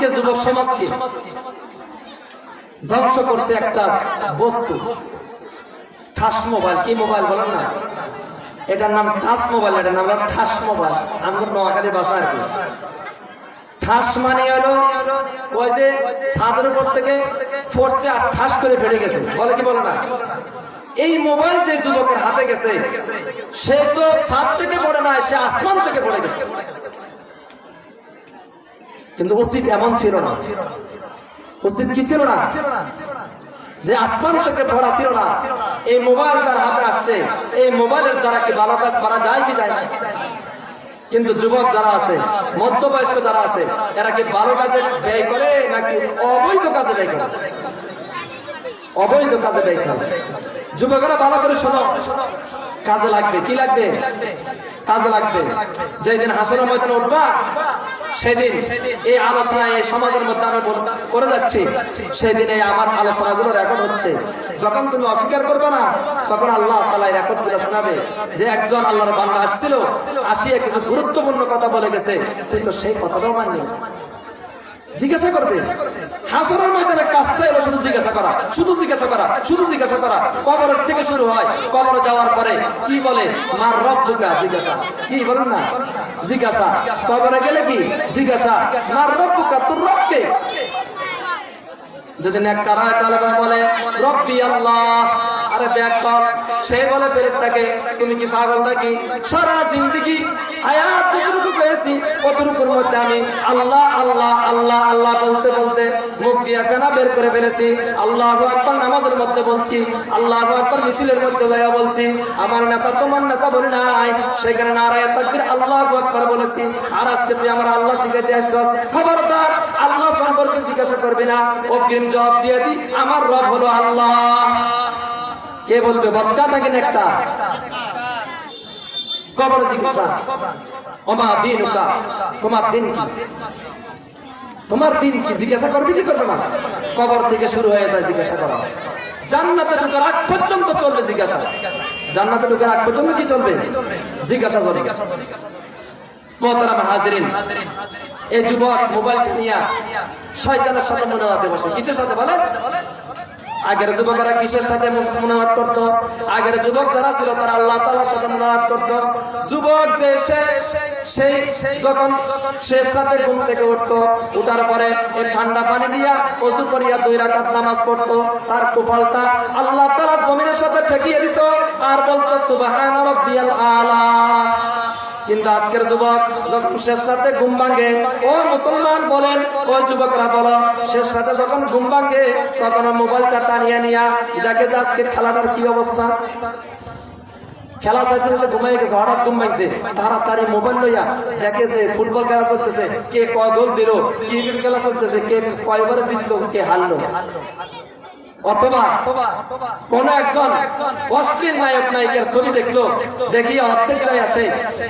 আজকে যুবক সমাজকে ধ্বংস করছে একটা বস্তু, ঠাস মোবাইল। কি মোবাইল বলেন না, এটার নাম ঠাস মোবাইল, এটার নাম ঠাস মোবাইল। আমাদের নোয়াখালী ভাষা আর কি। ঠাস মানে হলো ওই যে ছাদের উপর থেকে ফোর্সে আর ঠাস করে ফেলে গেছে, বলে কি বলে না। এই মোবাইল যে যুবকের হাতে গেছে সে তো ছাদ থেকে পড়ে না, সে আসমান থেকে পড়ে গেছে। কিন্তু উচিত এমন ছিল না। উচিত কি ছিল না যে আসমান থেকে পড়া ছিল না, এই মোবাইল তার হাতে আসছে, এই মোবাইলের দ্বারা কি ভালো কাজ করা যায় কি যায় না। কিন্তু যুবক যারা আছে, মধ্যবয়স্ক যারা আছে, এরা কি ভালো কাজে ব্যয় করে নাকি অবৈধ কাজে ব্যয় করে? অবৈধ কাজে ব্যয় করে। যুবকেরা ভালো করে শোনো, কাজে লাগবে। কি লাগবে? কাজে লাগবে। যেদিন হাসরের ময়দানে উঠবা সেদিন এই আলোচনা এই সমাজের মধ্যে আমি করে যাচ্ছি, সেদিন এই আমার আলোচনাগুলো রেকর্ড হচ্ছে। যখন তুমি অস্বীকার করবে না তখন আল্লাহ তাআলা রেকর্ড করে শোনাবে যে একজন আল্লাহর বান্দা আসছিল, আসিয়া কিছু গুরুত্বপূর্ণ কথা বলে গেছে, তুই তো সেই কথাটাও মাননি। জিজ্ঞাসা করবে হাসরের ময়দানে, কাজটা এলো শুধু জিজ্ঞাসা করা, শুধু জিজ্ঞাসা করা, শুধু জিজ্ঞাসা করা। কবরের থেকে শুরু হয়, কবরে যাওয়ার পরে কি বলে? মার রব্বুকা, জিজ্ঞাসা। কি বলেন না? জিজ্ঞাসা। কবরে গেলে কি জিজ্ঞাসা? মার রব্বুকা, তোর রব কে? যদি নেককার হয় তাহলে বলে রব্বি আল্লাহ। আরে ব্যাককল, সে বলে ফেরেশতাকে তুমি কি পাগল নাকি? সারা জিন্দেগি হায়াত যতটুকু পেয়েছি কতটুকুর মধ্যে আমি আল্লাহ আল্লাহ আল্লাহ আল্লাহ বলতে বলতে মুখ দিয়ে ফেনা বের করে ফেলেছি। আল্লাহু আকবার নামাজের মধ্যে বলছি, আল্লাহু আকবার মিছিলের মধ্যে যাইয়া বলছি। আমার নেতা তোমার নেতা বলি নাই, সেখানে নারায়ে তাকবীর আল্লাহু আকবার বলেছি। আর আজকে তুই আমার আল্লাহ শিখাইতে আসছস, খবরদার আল্লাহ সম্পর্কে জিজ্ঞাসা করবি না। অগ্রিম জবাব দিয়ে দি, আমার রব হলো আল্লাহ। কে বলবে বদকা নাকি নেকটা? কবরে জিজ্ঞাসা, ওমা দীনুকা, তোমার দিন কি? তোমার দিন কি জিজ্ঞাসা করবি কি করবে না? কবর থেকে শুরু হয়ে যায় জিজ্ঞাসা করা। জান্নাতে ঢোকার আগ পর্যন্ত চলবে জিজ্ঞাসা। জান্নাতে ঢোকার আগ পর্যন্ত কি চলবে? জিজ্ঞাসা চলবে। মুহতারাম হাজিরিন, এই যুবক মোবাইলটা নিয়ে শয়তানের সাথে মুনাজাতে বসে। কিসের সাথে বলে? আগের যুবকেরা কিসের সাথে মুনাজাত করত? আগের যুবক যারা ছিল তারা আল্লাহ তাআলার সাথে মুনাজাত করত। যুবক যে সেই যখন শেষ রাতে ঘুম থেকে উঠতো, উঠার পরে এই ঠান্ডা পানি দিয়া ওযু করিয়া 2 রাকাত নামাজ পড়তো, তার কপালটা আল্লাহ তাআলা জমিনের সাথে ঠেকিয়ে দিত আর বলতো সুবহান রাব্বিয়াল আলা। কিন্তু আজকের যুবক যখন শেষ রাতে ঘুম ভাঙে, ও মুসলমান বলেন, ও যুবকরা বলো, শেষ রাতে যখন ঘুম ভাঙে তখন মোবাইলটা টানিয়ে নিয়া দেখে যে আজকে খেলাটার কি অবস্থা। খেলা চাইতে চাইতে ঘুমাই গেছে, হঠাৎ ঘুম ভাঙছে, তাড়াতাড়ি মোবাইল লইয়া দেখে যে ফুটবল খেলা চলতেছে, কে কয় গোল দিল, ক্রিকেট খেলা চলতেছে, কে কয়বারে জিতলো, কে হারলো। অথবা কোন একজন অশ্লীল নায়ক নায়িকার ছবি দেখলো, দেখিয়া অর্ধেক যায় আসে,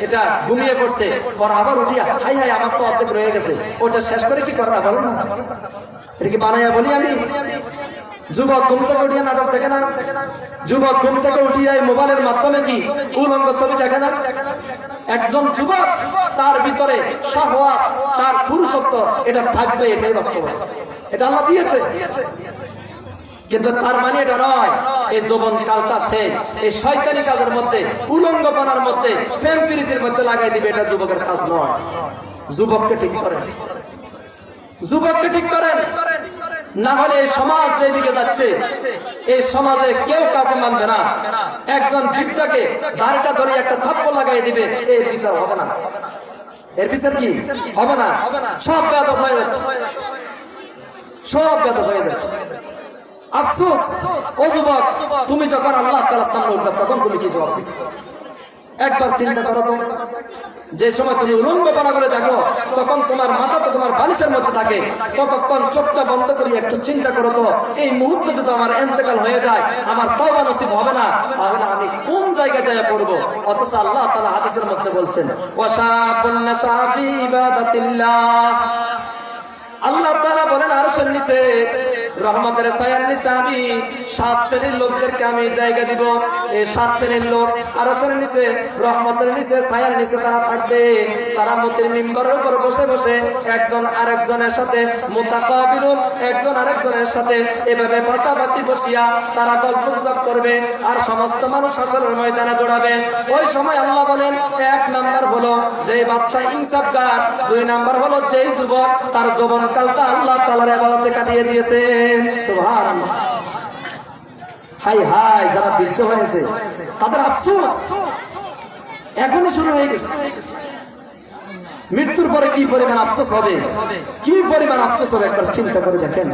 এটা ঘুমিয়ে পড়ছে, পর আবার উঠিয়া হাই হাই আমার তো অর্ধেক রয়ে গেছে, ওটা শেষ করে কি করবা বলো না? এটা কি বানাইয়া বলি আমি? যুবক ঘুম থেকে উঠিয়া নাটক দেখে না? যুবক ঘুম থেকে উঠিয়া মোবাইলের মাধ্যমে কি উলঙ্গ ছবি দেখে না? একজন যুবক তার ভিতরে শাহওয়াত, তার পুরুষত্ব এটা থাকবে, এটাই বাস্তব। এটা আল্লাহ দিয়েছে। কিন্তু তার মানে এটা নয় এই যৌবন কালটা সে এই শয়তানি কাজের মধ্যে, উলঙ্গপনার মধ্যে, প্রেম প্রীতির মধ্যে লাগাই দিবে। এটা যুবকের কাজ নয়। যুবককে ঠিক করেন, যুবককে ঠিক করেন, না হলে এই সমাজ যেদিকে যাচ্ছে এই সমাজে কেউ কাউকে মানবে না। একজন বৃদ্ধকে দাড়িটা ধরে একটা থাপ্পড় লাগাই দিবে, এর বিচার হবে না। এর বিচার কি হবে না? সব বেয়াদব হয়ে যাচ্ছে, সব বেয়াদব হয়ে যাচ্ছে। আফসোস ও যুবক, তুমি যখন আল্লাহ তাআলার সামনে উঠবে তখন তুমি কি জবাব দিবে? একবার চিন্তা করো তো। যে সময় তুমি উলঙ্গপনা করে দেখো তখন তোমার মাথা তো তোমার বালিশের মধ্যে থাকে, ততক্ষণ চোখটা বন্ধ করে একটু চিন্তা করো তো, এই মুহূর্তে যদি আমার ইন্তেকাল হয়ে যায়, আমার তওবা নসিব হবে না, তাহলে আমি কোন জায়গায় যায় পড়বো? অথচ আল্লাহ তাআলা হাদিসের মধ্যে বলছেন ওয়াশাবুন নাশা ফি ইবাদাতিল্লাহ। আল্লাহ তাআলা বলেন আরশের নিচে রহমতের ছায়ার নিচে আমি 7 শ্রেণীর লোকদেরকে আমি জায়গা দিব। এই 7 শ্রেণীর লোক আরশের নিচে রহমতের নিচে ছায়ার নিচে তারা থাকবে। তারা মতির মিম্বরের উপর বসে বসে একজন আরেকজনের সাথে মুতাকাবিলুন, একজন আরেকজনের সাথে এভাবে পাশাপাশি বসিয়া তারা গল্পগুজব করবে আর সমস্ত মানুষ হাসরের ময়দানে দৌড়াবে। ওই সময় আল্লাহ বলেন 1 নাম্বার হলো যে বাচ্চা ইনসাফগার, 2 নাম্বার হলো যেই যুবক তার যৌবনকালটা আল্লাহ তাআলার ইবাদতে কাটিয়ে দিয়েছে। সুবহানাল্লাহ। হাই হাই, যারা বৃদ্ধ হয়েছে তাদের আফসোস এখনই শুরু হয়ে গেছে। মৃত্যুর পরে কি পরিমাণ আফসোস হবে, কি পরিমাণ আফসোস হবে একবার চিন্তা করে দেখেন।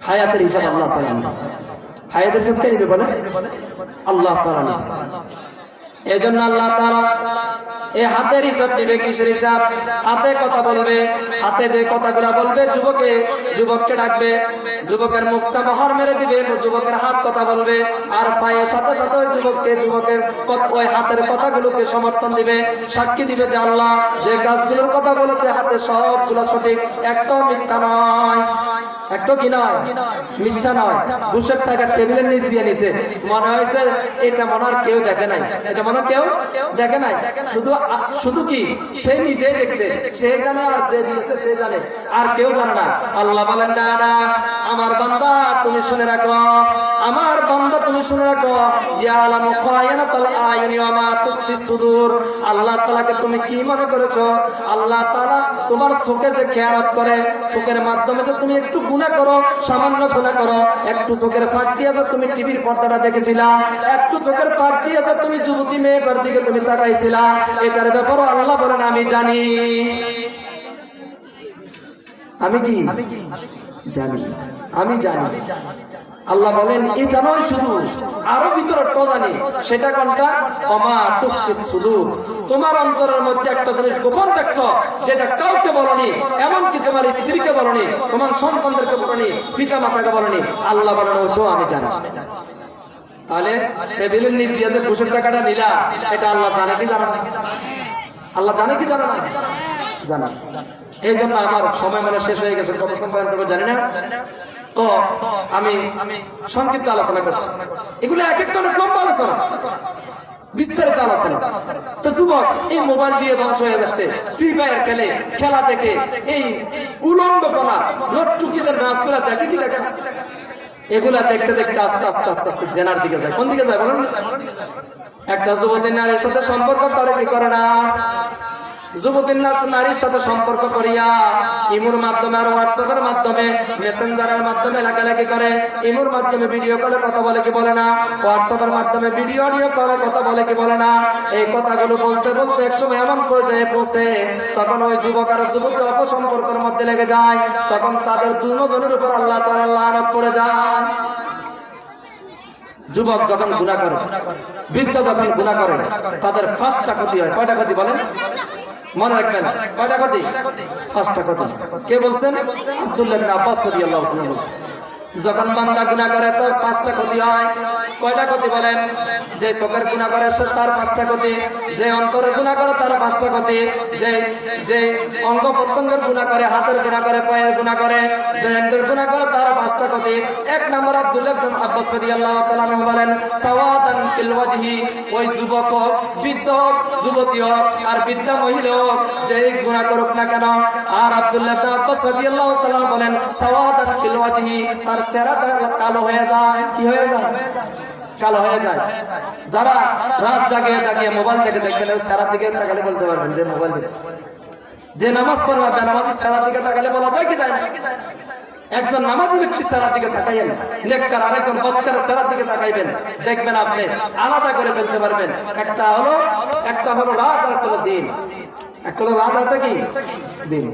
হায়াতের হিসাব আল্লাহ তাআলা, হায়াতের হিসাব কে নিবে বলে? আল্লাহ তাআলা। এই জন্য আল্লাহ তাআলা এই হাতের হিসাব দিবে। কিসের হিসাব? হাতে কথা বলবে, হাতে যে কথাগুলো বলবে যুবককে ডাকবে, যুবকের মুখটা বহর মেরে দিবে, যুবকের হাত কথা বলবে, আর পায়ের সাথে সাথে ওই যুবকের ওই হাতের কথাগুলোকে সমর্থন দিবে, সাক্ষী দিবে যে আল্লাহ যে কাজগুলোর কথা বলেছে হাতে সবগুলো সঠিক, একটাও মিথ্যা নয়। একটা কি নয়? মিথ্যা নয়। 200 টাকা টেবিলের নিচ দিয়ে নিছে, মনে হয়েছে এটা মনে আর কেউ দেখে নাই, এটা মনে কেউ দেখে নাই, শুধু কি সে নিজেই দেখছে, সে জানে আর যে দিয়েছে সে জানে, আর কেউ জানে না। আল্লাহ বলেন না না, আমার বান্দা তুমি শুনে রাখো, আমার বান্দা তুমি শুনে রাখো, ইয়ালামু খায়িনাতাল আয়ুনি ওয়া মা তুখফিস সুদূর। আল্লাহ তাআলাকে তুমি কি মনে করেছো? আল্লাহ তাআলা তোমার চোখে যে খেয়ালত করে, চোখের মাধ্যমে যে তুমি একটু গুনাহ করো, সামান্য গুনাহ করো, একটু চোখের ফাঁক দিয়ে যে তুমি টিভির পর্দাটা দেখেছিলা, একটু চোখের ফাঁক দিয়ে যে তুমি যুবতী মেয়েটার দিকে তুমি তাকাইছিলা, এটার ব্যাপারে আল্লাহ বলেন আমি জানি। আমি কি জানি? আমি জানি। আল্লাহ বলেন এটা নয় শুধু, আরো ভিতরে তো জানি। সেটা কোনটা? ওমা তুখফিস সুদূর। তোমার অন্তরের মধ্যে একটা জিনিস গোপন দেখছো, যেটা কাউকে বলনি, এমনকি তোমার স্ত্রীকে বলনি, তোমার সন্তানদেরকে বলনি, পিতা মাতাকে বলনি, আল্লাহ বলেন ওটাও আমি জানি। তাহলে টেবিলের নিচ দিয়ে যে 200 টাকাটা নিলা, এটা আল্লাহ জানে কি জানে না? আল্লাহ জানে কি জানে না? জানা। এই জন্য আমার সময় মানে শেষ হয়ে গেছে, কতক্ষণ বয়ান করবো জানি না। তো আমি সংক্ষিপ্ত আলোচনা করছি, এগুলো এক একটা অনেক লম্বা আলোচনা, বিস্তারিত আলোচনা। তো যুবক এই মোবাইল দিয়ে ধ্বংস হয়ে যাচ্ছে, ফ্রি ফায়ার খেলে, খেলা দেখে, এই উলঙ্গপনা লট্টুকিদের নাচগুলা দেখে, কি দেখে, এগুলা দেখতে দেখতে আস্তে আস্তে আস্তে আস্তে জেনার দিকে যায়। কোন দিকে যায় বলেন? একটা যুবতী নারীর সাথে সম্পর্ক করে কি করে না? যুবতী নারীর সাথে সম্পর্ক করিয়া ইমোর মাধ্যমে আর হোয়াটসঅ্যাপের মাধ্যমে মেসেঞ্জারের মাধ্যমে লেখালেখি করে, ইমোর মাধ্যমে ভিডিও কলে কথা বলে কি বলে না, হোয়াটসঅ্যাপের মাধ্যমে ভিডিও অডিও কলে কথা বলে কি বলে না। এই কথাগুলো বলতে বলতে একসময় এমন পর্যায়ে পৌঁছে তখন ওই যুবক আর যুবতী অপসম্পর্কের মধ্যে লেগে যায়, তখন তাদের দুজনের উপর আল্লাহ তাআলা লানত পড়ে যায়। যুবক যখন গুনাহ করে, বৃদ্ধ যখন গুনাহ করে, তাদের 5টা ক্ষতি হয়। কয়টা ক্ষতি বলেন? মনে রাখবেন, কয়টা ক্ষতি? 5টা ক্ষতি। কে বলছেন? আব্দুল্লাহ ইবনে আব্বাস রাদিয়াল্লাহু তাআলা বলেছেন, যখন বান্দা গুনাহ করে তার 5টা ক্ষতি হয়। কয়টা ক্ষতি বলেন? যে চোখের গুনাহ করে তার 5টা ক্ষতি, যে অন্তরের গুনাহ করে তার 5টা ক্ষতি, যে অঙ্গ প্রত্যঙ্গের গুনাহ করে, হাতের গুনাহ করে, পায়ের গুনাহ করে, ব্রেনের গুনাহ করে তার 5টা ক্ষতি। 1 নম্বর আব্দুল্লাহ ইবনে আব্বাস রাদিয়াল্লাহু তাআলা বলেন, সাওয়াদান ফিল ওয়াজহি, ওই যুবক হোক, বৃদ্ধ হোক, যুবতী হোক আর বৃদ্ধা মহিলা হোক, যেই গুনাহ করুক না কেন, আর আব্দুল্লাহ ইবনে আব্বাস রাদিয়াল্লাহু তাআলা বলেন সাওয়াদান ফিল ওয়াজহি, তার চেহারাটা কালো হয়ে যায়। কি হয়ে যায়? কালো হয়ে যায়। যারা রাত জাগিয়ে জাগিয়ে মোবাইল দেখে দেখবেন, চেহারার দিকে তাকালে বলতে পারবেন যে মোবাইল দেখছে। যে নামাজ পড়ে বেনামাজি চেহারার দিকে তাকালে বলা যায় কি যায় না? একজন নামাজি ব্যক্তি চেহারার দিকে তাকাইবেন, নেককার আরেকজন বদকারের চেহারার দিকে তাকাইবেন, দেখবেন আপনি আলাদা করে ফেলতে পারবেন। একটা হলো রাত আর একটা হলো দিন। একটা হলো রাত আর একটা কি? দিন।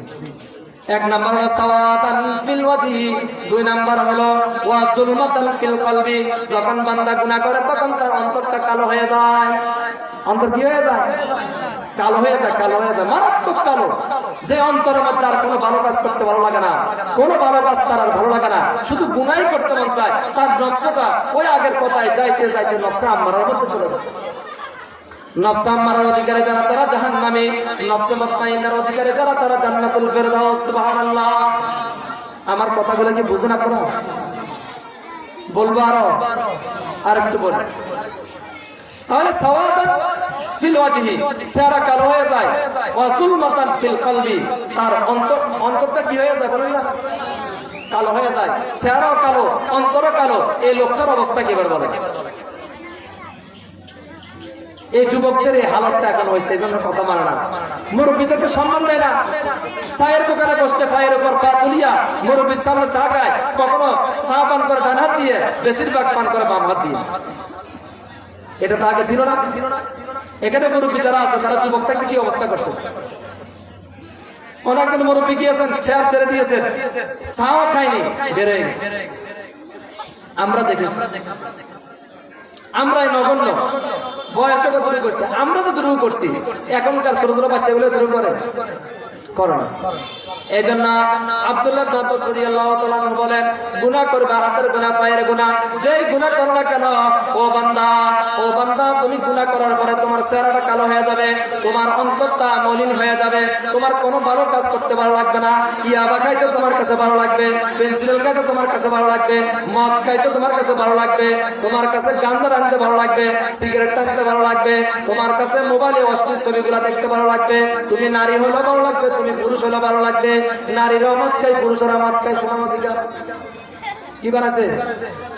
1 নম্বর হলো সাওয়াদান ফিল ওয়াজহি, 2 নম্বর হলো ওয়া যুলমাতান ফিল কলবি, যখন বান্দা গুনাহ করে তখন তার অন্তরটা কালো হয়ে যায়। অন্তর কি হয়ে যায়? কালো হয়ে যায়, কালো হয়ে যায়, মারাত্মক কালো। যে অন্তরের মধ্যে আর কোনো ভালো কাজ করতে ভালো লাগে না, কোনো ভালো কাজ তার আর ভালো লাগে না, শুধু গুনাহই করতে মন চায়। তার নফসটা ওই আগের কথায় যাইতে যাইতে নফসে আম্মারার মধ্যে চলে যায়। নফসে আম্মারার অধিকারী যারা তারা জাহান্নামী, নফসে মুতমাইন্নার অধিকারী যারা তারা জান্নাতুল ফেরদাউস। সুবহানাল্লাহ। আমার কথাগুলো কি বুঝেন আপনারা? বলবো আর একটু বলি তাহলে সাওয়াদান ফিল ওয়াজহি চেহারা কালো হয়ে যায়, ওয়া যুলমাতান ফিল কলবি তার অন্তরটা কি হয়ে যায় বলেন না, কালো হয়ে যায়, চেহারাও কালো অন্তরও কালো। এই লোকটার অবস্থা কি এবার বলেন? এই যুবকদের এই হালতটা এখন হয়েছে, এই জন্য কথা মানে না, মুরব্বীদেরকে সম্মান দেয় না। চায়ের দোকানে বসতে পায়ের উপর পা তুলিয়া মুরব্বীর সামনে চা খায়, কখনো চা পান করে ডান হাত দিয়ে, বেশিরভাগ পান করে বাম হাত দিয়ে। এটা তো আগে ছিল না। এখানে মুরব্বী যারা আছে তারা যুবক থাকতে কি অবস্থা করছে? কোন একজন মুরব্বী গিয়েছেন, চেয়ার ছেড়ে দিয়েছেন, চাও খায়নি, বের হয়ে গেছে। আমরা দেখেছি, আমরাই নগণ্য বয়সে কত করছে, আমরা তো দূর করছি, এখনকার ছোট ছোট বাচ্চাগুলো দূর করে না। এই জন্য আব্দুল্লাহ ইবনে আব্বাস রাদিয়াল্লাহু তাআলা আনহু বলেন, গুনাহ করবে, হাতের গুনাহ, পায়ের গুনাহ, যেই গুনাহ করো না কেন, ও বান্দা তুমি গুনাহ করার পরে তোমার চেহারাটা কালো হয়ে যাবে, তোমার অন্তরটা মলিন হয়ে যাবে, তোমার কোনো ভালো কাজ করতে ভালো লাগবে না। ইয়াবা খাইতে তোমার কাছে ভালো লাগবে, পেন্সিল খাইতে তোমার কাছে ভালো লাগবে, মদ খাইতে তোমার কাছে ভালো লাগবে, তোমার কাছে গাঁজা টানতে ভালো লাগবে, সিগারেট টানতে ভালো লাগবে, তোমার কাছে মোবাইলে অশ্লীল ছবিগুলো দেখতে ভালো লাগবে, তুমি নারী হলেও ভালো লাগবে, তুমি পুরুষ হলেও ভালো লাগবে। নারীরাও মদ খায়, পুরুষেরা মদ খায়, সমান অধিকার কি বানাইছে?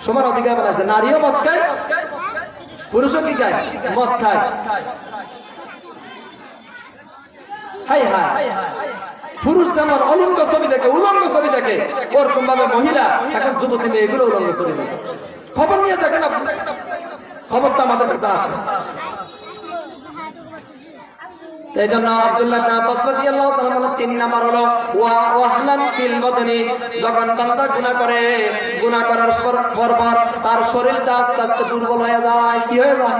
সমান অধিকার বানাইছে। নারীও মদ খায়, পুরুষও কি খায়? মদ খায়। হাই হাই, পুরুষ যেমন অলঙ্গ ছবি দেখে, উলঙ্গ ছবি দেখে, ওরকম ভাবে মহিলা এখন যুবতী মেয়েগুলো উলঙ্গ ছবি দেখে। খবর নিয়ে দেখেন আপনি, খবর তো আমাদের কাছে আসে। এই জন্য আব্দুল্লাহ ইবনে আব্বাস রাদিয়াল্লাহু তাআলা বলেন, 3 নাম্বার হলো ওয়াহনান ফিল বদনি, যখন বান্দা গুনাহ করে, গুনাহ করার পর তার শরীরটা আস্তে আস্তে দুর্বল হয়ে যায়। কি হয়ে যায়?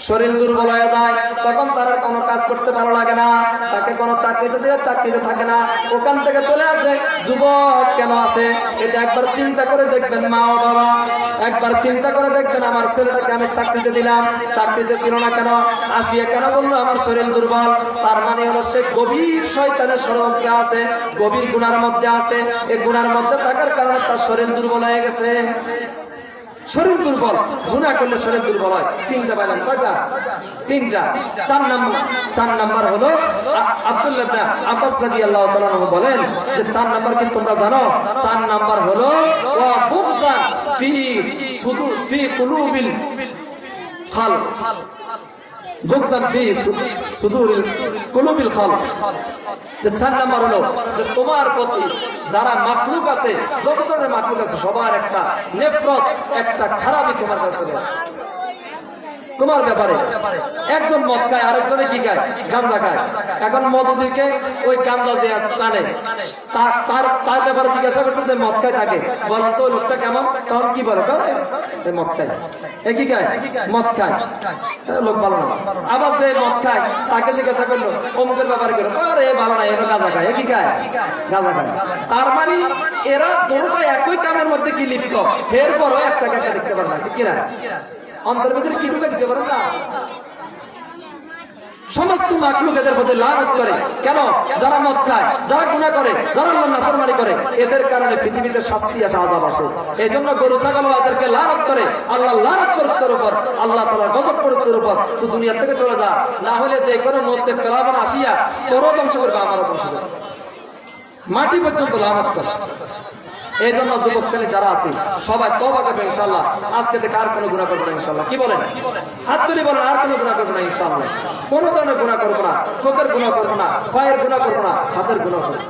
শরীর দুর্বল হয়ে যায়, তখন তার আর কোনো কাজ করতে ভালো লাগে না, তাকে কোনো চাকরিতে দিয়ে চাকরিতে থাকে না, ওখান থেকে চলে আসে। যুবক কেন আসে? এটা একবার চিন্তা করে দেখবেন মা ও বাবা, একবার চিন্তা করে দেখবেন, আমার ছেলেটাকে আমি চাকরিতে দিলাম, চাকরিতে ছিল না কেন, আসিয়া কেন বললো আমার শরীর দুর্বল? তার মানে হলো সে গভীর শয়তানের ষড়যন্ত্রে আছে, গভীর গুনার মধ্যে আছে। এই গুনার মধ্যে থাকার কারণে তার শরীর দুর্বল হয়ে গেছে। শরীর দুর্বল, গুনাহ করলে শরীর দুর্বল হয়। 3টা পাইলাম, কয়টা? 3টা। 4 নাম্বার হলো আব্দুল্লাহ ইবনে আব্বাস রাদিয়াল্লাহু তাআলা আনহু বলেন যে 4 নাম্বার কি তোমরা জানো? 4 নাম্বার হলো ওয়া বুগযান ফি কুলুবিল খালক, বুগযান ফি সুদুরিল কুলুবিল খালক। যে 4 নাম্বার হলো যে তোমার প্রতি যারা মাখলুক আছে, যত ধরনের মাখলুক আছে, সবার একটা নেফরত, একটা খারাপই তোমার কাছে তোমার ব্যাপারে। একজন মদ খায়, আরেকজনে কি খায়? গাঁজা খায়। এখন মদুদিকে ওই গাঁজা যে টানে, তার ব্যাপারে জিজ্ঞাসা করছে যে মদ খায় তাকে, বলেন তো লোকটা কেমন? তখন কি বলে? মদ খায়। এ কি খায়? মদ খায়। লোক ভালো না। আবার যে মদ খায় তাকে জিজ্ঞাসা করলো অমুকের ব্যাপারে করে, আরে ভালো না, এরা গাঁজা খায়। এ কি খায়? গাঁজা খায়। তার মানে এরা দুটোটা একই কামের মধ্যে কি লিপ্ত, এরপরও একটা কাকা দেখতে পারে না, ঠিক কিনা? অন্তর ভিতরে কি ঢুকেছে বলেন না? সমস্ত মাখলুক এদের প্রতি লানত করে। কেন? যারা মদ খায়, যারা গুনাহ করে, যারা আল্লাহর নাফরমানি করে, এদের কারণে পৃথিবীতে শাস্তি আসে, আযাব আসে। এই জন্য গরু ছাগল এদেরকে লানত করে। আল্লাহ লানত করে তোর উপর, আল্লাহ তাআলার গজব করে তোর উপর, তুই দুনিয়া থেকে চলে যা, না হলে যে কোনো মুহূর্তে ফেলাবেন আসিয়া তোরও ধ্বংস করবে, আমারও ধ্বংস করবে, মাটি পর্যন্ত লানত করে। এই জন্য যুবক ছেলে যারা আছে সবাই তওবা করবে ইনশাআল্লাহ। আজকে থেকে আর কোনো গুনাহ করবে না ইনশাআল্লাহ। কি বলেন? হাত তুলে বলেন, আর কোনো গুনাহ করবে না ইনশাআল্লাহ। কোনো ধরনের গুনাহ করবো না, চোখের গুনাহ করবো না, পায়ের গুনাহ করবো না, হাতের গুনাহ করবো।